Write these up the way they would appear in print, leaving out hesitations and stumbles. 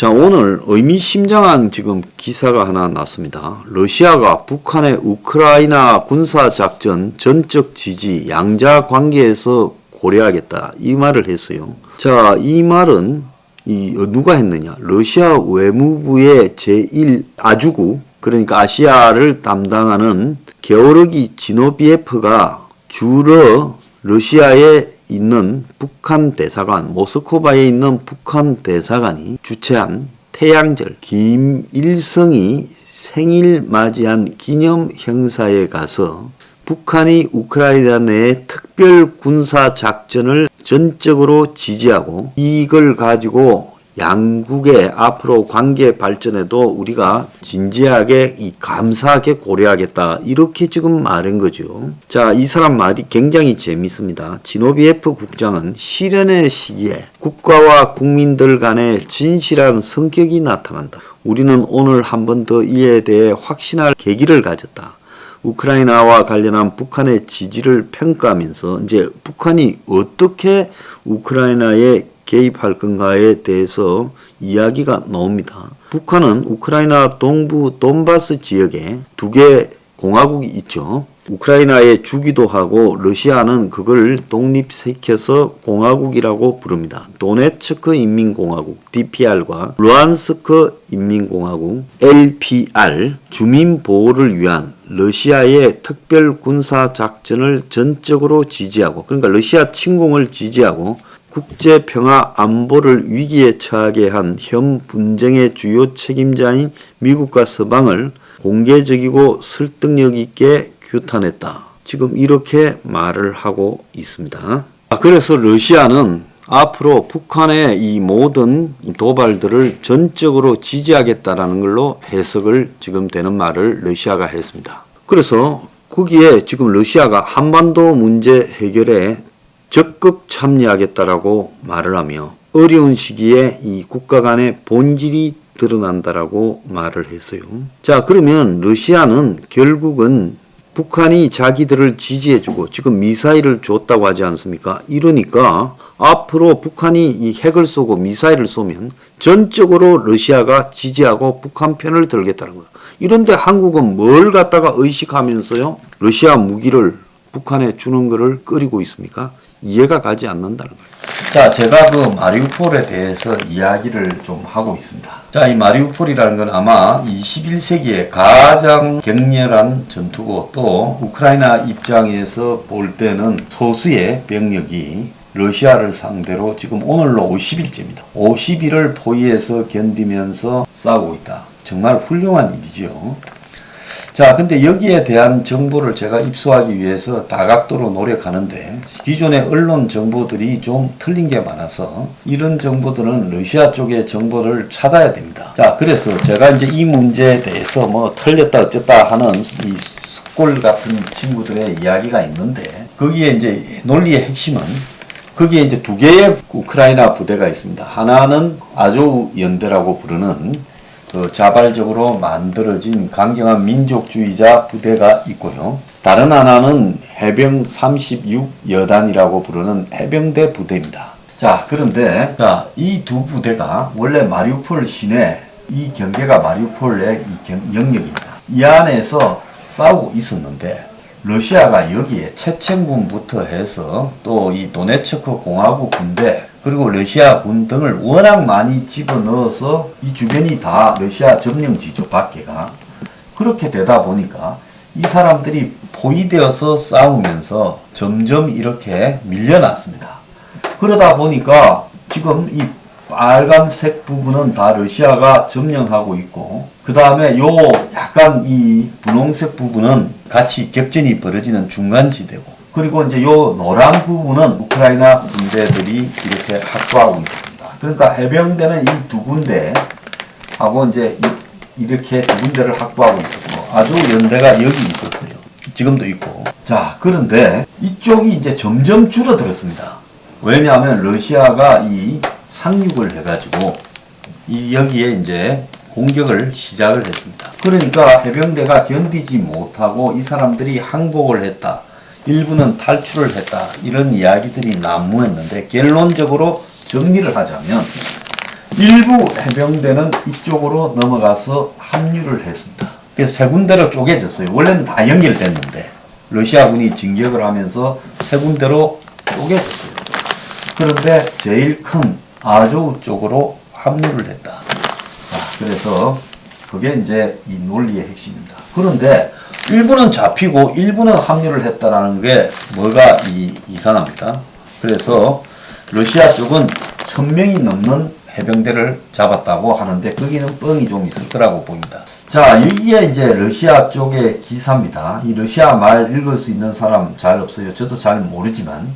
자, 오늘 의미심장한 지금 기사가 하나 났습니다. 러시아가 북한의 우크라이나 군사작전 전적 지지 양자 관계에서 고려하겠다. 이 말을 했어요. 자, 이 말은 누가 했느냐? 러시아 외무부의 제1 아주구, 그러니까 아시아를 담당하는 게오르기 지노비에프가 주로 러시아에 있는 북한 대사관, 모스크바에 있는 북한 대사관이 주최한 태양절 김일성이 생일 맞이한 기념 행사에 가서 북한이 우크라이나 내에 특별 군사 작전을 전적으로 지지하고 이걸 가지고 양국의 앞으로 관계 발전에도 우리가 진지하게 감사하게 고려하겠다. 이렇게 지금 말한 거죠. 자, 이 사람 말이 굉장히 재밌습니다. 지노비에프 국장은 실현의 시기에 국가와 국민들 간의 진실한 성격이 나타난다. 우리는 오늘 한 번 더 이에 대해 확신할 계기를 가졌다. 우크라이나와 관련한 북한의 지지를 평가하면서 이제 북한이 어떻게 우크라이나에 개입할 건가에 대해서 이야기가 나옵니다. 북한은 우크라이나 동부 돈바스 지역에 두 개 공화국이 있죠. 우크라이나에 주기도 하고 러시아는 그걸 독립시켜서 공화국이라고 부릅니다. 도네츠크 인민공화국 DPR과 루안스크 인민공화국 LPR 주민 보호를 위한 러시아의 특별 군사 작전을 전적으로 지지하고, 그러니까 러시아 침공을 지지하고 국제 평화 안보를 위기에 처하게 한 현 분쟁의 주요 책임자인 미국과 서방을 공개적이고 설득력 있게 규탄했다. 지금 이렇게 말을 하고 있습니다. 그래서 러시아는 앞으로 북한의 이 모든 도발들을 전적으로 지지하겠다라는 걸로 해석을 지금 되는 말을 러시아가 했습니다. 그래서 거기에 지금 러시아가 한반도 문제 해결에 적극 참여하겠다라고 말을 하며 어려운 시기에 이 국가 간의 본질이 드러난다라고 말을 했어요. 자, 그러면 러시아는 결국은 북한이 자기들을 지지해주고 지금 미사일을 줬다고 하지 않습니까? 이러니까 앞으로 북한이 이 핵을 쏘고 미사일을 쏘면 전적으로 러시아가 지지하고 북한 편을 들겠다는 거예요. 이런데 한국은 뭘 갖다가 의식하면서요? 러시아 무기를 북한에 주는 거를 꺼리고 있습니까? 이해가 가지 않는다는 거예요. 자, 제가 그 마리우폴에 대해서 이야기를 좀 하고 있습니다. 자, 이 마리우폴이라는 건 아마 21세기에 가장 격렬한 전투고 또 우크라이나 입장에서 볼 때는 소수의 병력이 러시아를 상대로 지금 오늘로 50일째입니다. 50일을 포위해서 견디면서 싸우고 있다. 정말 훌륭한 일이죠. 자, 근데 여기에 대한 정보를 제가 입수하기 위해서 다각도로 노력하는데 기존의 언론 정보들이 좀 틀린 게 많아서 이런 정보들은 러시아 쪽의 정보를 찾아야 됩니다. 자, 그래서 제가 이제 이 문제에 대해서 뭐 틀렸다 어쨌다 하는 이 숫골 같은 친구들의 이야기가 있는데 거기에 이제 논리의 핵심은 거기에 이제 두 개의 우크라이나 부대가 있습니다. 하나는 아조우 연대라고 부르는 자발적으로 만들어진 강경한 민족주의자 부대가 있고요. 다른 하나는 해병 36여단이라고 부르는 해병대 부대입니다. 자, 그런데 이 두 부대가 원래 마리우폴 시내 이 경계가 마리우폴의 영역입니다. 이 안에서 싸우고 있었는데 러시아가 여기에 체첸군부터 해서 또 이 도네츠크 공화국 군대 그리고 러시아 군 등을 워낙 많이 집어넣어서 이 주변이 다 러시아 점령지죠, 밖에가. 그렇게 되다 보니까 이 사람들이 포위되어서 싸우면서 점점 이렇게 밀려났습니다. 그러다 보니까 지금 이 빨간색 부분은 다 러시아가 점령하고 있고 그 다음에 요 약간 이 분홍색 부분은 같이 격전이 벌어지는 중간지대고 그리고 이제 요 노란 부분은 우크라이나 군대들이 이렇게 확보하고 있습니다. 그러니까 해병대는 이 두 군데하고 이제 이렇게 두 군데를 확보하고 있었고 아주 연대가 여기 있었어요. 지금도 있고. 자, 그런데 이쪽이 이제 점점 줄어들었습니다. 왜냐하면 러시아가 이 상륙을 해가지고 여기에 이제 공격을 시작을 했습니다. 그러니까 해병대가 견디지 못하고 이 사람들이 항복을 했다. 일부는 탈출을 했다. 이런 이야기들이 난무했는데 결론적으로 정리를 하자면 일부 해병대는 이쪽으로 넘어가서 합류를 했습니다. 그래서 세 군데로 쪼개졌어요. 원래는 다 연결됐는데 러시아군이 진격을 하면서 세 군데로 쪼개졌어요. 그런데 제일 큰 아조우 쪽으로 합류를 했다. 자, 그래서 그게 이제 이 논리의 핵심입니다. 그런데 일부는 잡히고 일부는 합류를 했다라는 게 뭐가 이상합니까? 그래서 러시아 쪽은 1000명이 넘는 해병대를 잡았다고 하는데 거기는 뻥이 좀 있을 거라고 보입니다. 자, 이게 이제 러시아 쪽의 기사입니다. 이 러시아 말 읽을 수 있는 사람 잘 없어요. 저도 잘 모르지만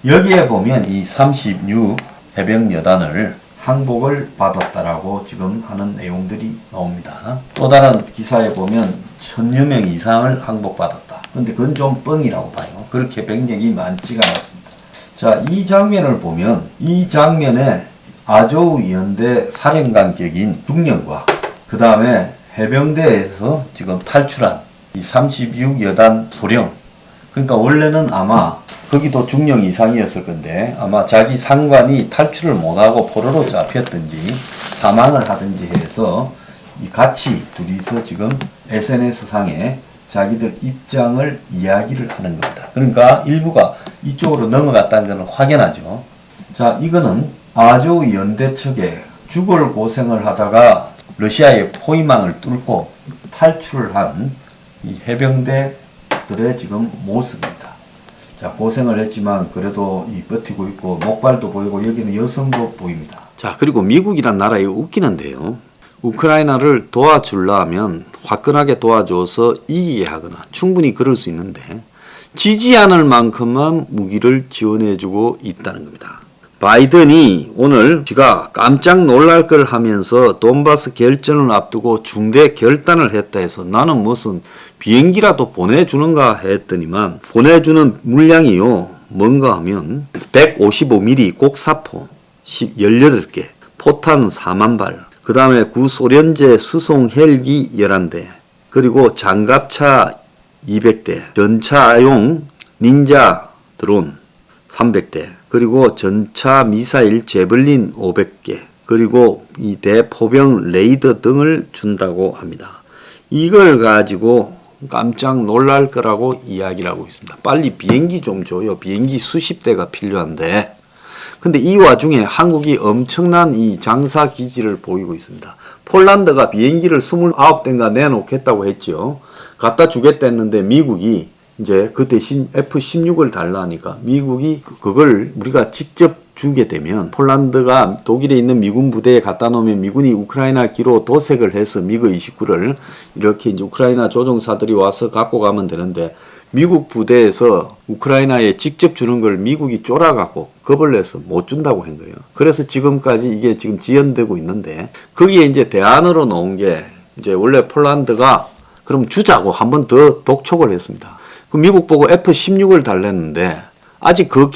여기에 보면 이 36 해병여단을 항복을 받았다라고 지금 하는 내용들이 나옵니다. 또 다른 기사에 보면 1000여 명 이상을 항복받았다. 근데 그건 좀 뻥이라고 봐요. 그렇게 병력이 많지가 않습니다. 자, 이 장면을 보면 이 장면에 아조우 연대 사령관격인 중령과 그 다음에 해병대에서 지금 탈출한 이 36여단 소령, 그러니까 원래는 아마 거기도 중령 이상이었을 건데 아마 자기 상관이 탈출을 못하고 포로로 잡혔든지 사망을 하든지 해서 이 같이 둘이서 지금 SNS 상에 자기들 입장을 이야기를 하는 겁니다. 그러니까 일부가 이쪽으로 넘어갔다는 것은 확연하죠. 자, 이거는 아조우 연대 측에 죽을 고생을 하다가 러시아의 포위망을 뚫고 탈출을 한 이 해병대들의 지금 모습입니다. 자, 고생을 했지만 그래도 이 버티고 있고 목발도 보이고 여기는 여성도 보입니다. 자, 그리고 미국이란 나라에 웃기는데요. 우크라이나를 도와주려면 화끈하게 도와줘서 이기게 하거나 충분히 그럴 수 있는데 지지 않을 만큼만 무기를 지원해주고 있다는 겁니다. 바이든이 오늘 지가 깜짝 놀랄 걸 하면서 돈바스 결전을 앞두고 중대 결단을 했다 해서 나는 무슨 비행기라도 보내주는가 했더니만 보내주는 물량이요. 뭔가 하면 155mm 곡사포 18개, 포탄 4만 발, 그 다음에 구소련제 수송 헬기 11대, 그리고 장갑차 200대, 전차용 닌자 드론 300대, 그리고 전차 미사일 제블린 500개, 그리고 이 대포병 레이더 등을 준다고 합니다. 이걸 가지고 깜짝 놀랄 거라고 이야기를 하고 있습니다. 빨리 비행기 좀 줘요. 비행기 수십 대가 필요한데. 근데 이 와중에 한국이 엄청난 이 장사 기지를 보이고 있습니다. 폴란드가 비행기를 29대인가 내놓겠다고 했죠. 갖다 주겠다 했는데 미국이 이제 그 대신 F-16을 달라니까 미국이 그걸 우리가 직접 주게 되면 폴란드가 독일에 있는 미군 부대에 갖다 놓으면 미군이 우크라이나 기로 도색을 해서 미그 29를 이렇게 이제 우크라이나 조종사들이 와서 갖고 가면 되는데 미국 부대에서 우크라이나에 직접 주는 걸 미국이 쫄아갖고 겁을 내서 못 준다고 한 거예요. 그래서 지금까지 이게 지금 지연되고 있는데 거기에 이제 대안으로 놓은 게 이제 원래 폴란드가 그럼 주자고 한 번 더 독촉을 했습니다. 그 미국 보고 F-16을 달랬는데 아직 그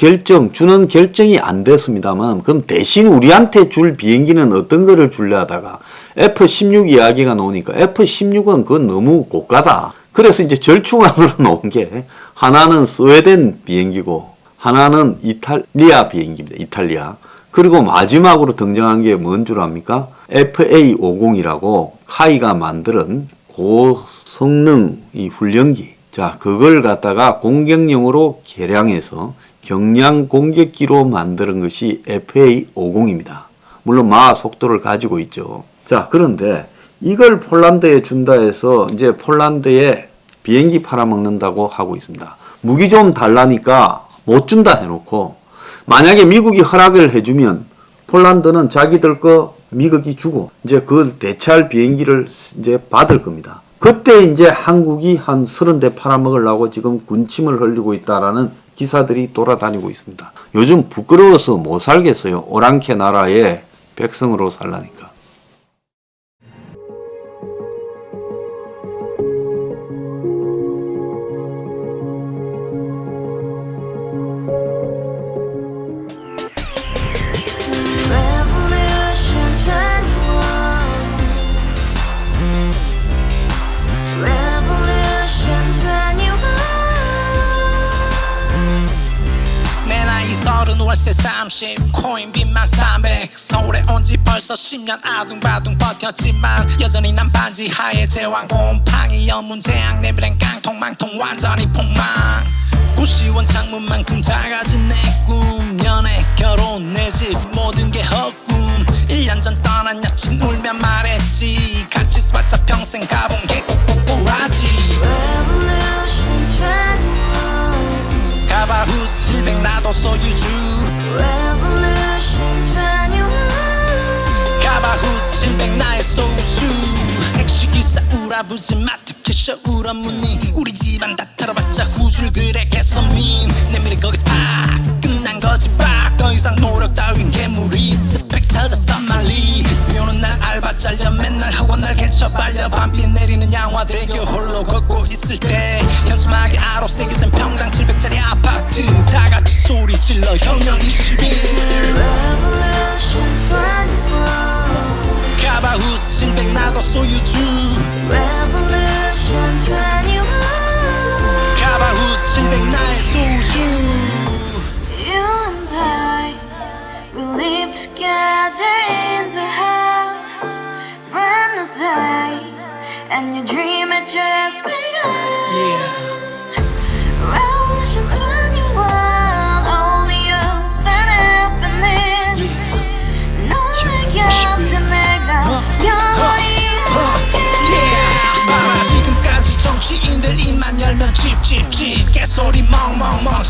주는 결정이 안 됐습니다만 그럼 대신 우리한테 줄 비행기는 어떤 거를 줄래 하다가 F-16 이야기가 나오니까 F-16은 그건 너무 고가다. 그래서 이제 절충안으로 나온 게 하나는 스웨덴 비행기고 하나는 이탈리아 비행기입니다. 이탈리아. 그리고 마지막으로 등장한 게 뭔 줄 압니까? FA-50이라고 카이가 만드는 고성능 이 훈련기. 자, 그걸 갖다가 공격용으로 개량해서 경량 공격기로 만드는 것이 FA-50입니다. 물론 마 속도를 가지고 있죠. 자, 그런데 이걸 폴란드에 준다 해서 이제 폴란드에 비행기 팔아먹는다고 하고 있습니다. 무기 좀 달라니까 못 준다 해놓고 만약에 미국이 허락을 해주면 폴란드는 자기들 거 미국이 주고 이제 그걸 대체할 비행기를 이제 받을 겁니다. 그때 이제 한국이 한 30대 팔아먹으려고 지금 군침을 흘리고 있다라는 기사들이 돌아다니고 있습니다. 요즘 부끄러워서 못 살겠어요. 오랑캐 나라의 백성으로 살라니까. 시세 30 코인빚만 300 서울에 온 지 벌써 10년 아둥바둥 버텼지만 여전히 난 반지 하에 제왕 곰팡이 연문제약 내비랑 깡통망통 완전히 폭망 90원 창문만큼 작아진 내 꿈 연애 결혼 내 집 모든 게 헛꿈 1년 전 떠난 여친 울며 말했지 같이 써봤자 평생 가본 게 꼬꼬꼬라지 Revolution 21 가바후스 700 나도 소유주 Revolution 21 가바후스 700 나의 소주 택시기사 우라부지 마트 캐셔 울어무니 우리 집안 다 털어봤자 후줄 그래 개선민 내 미래 거기서 팍 끝난 거지 팍 더 이상 노력 따윈 괴물이 스펙 찾아서 말리 비오는 날 알바 잘려 맨날 학원 날 개쳐 발려 밤비 내리는 양화대교 홀로 걷고 있을 때 현수막에 아로 새겨진 평당 700짜리 아파트 다 같이 소리 질러 혁명 21 Revolution 21 가바후스 700 나도 소유주 Revolution 21 가바후스 700 나의 소주 You and I, we live together in the house. Brand new day, and your dream had just begun. Yeah. Revolution 21, only hope and happiness. 너의 곁에 내가 영원히 함께. 지금까지 정치인들 입만 열면 찝찝찝 개소리 멍멍멍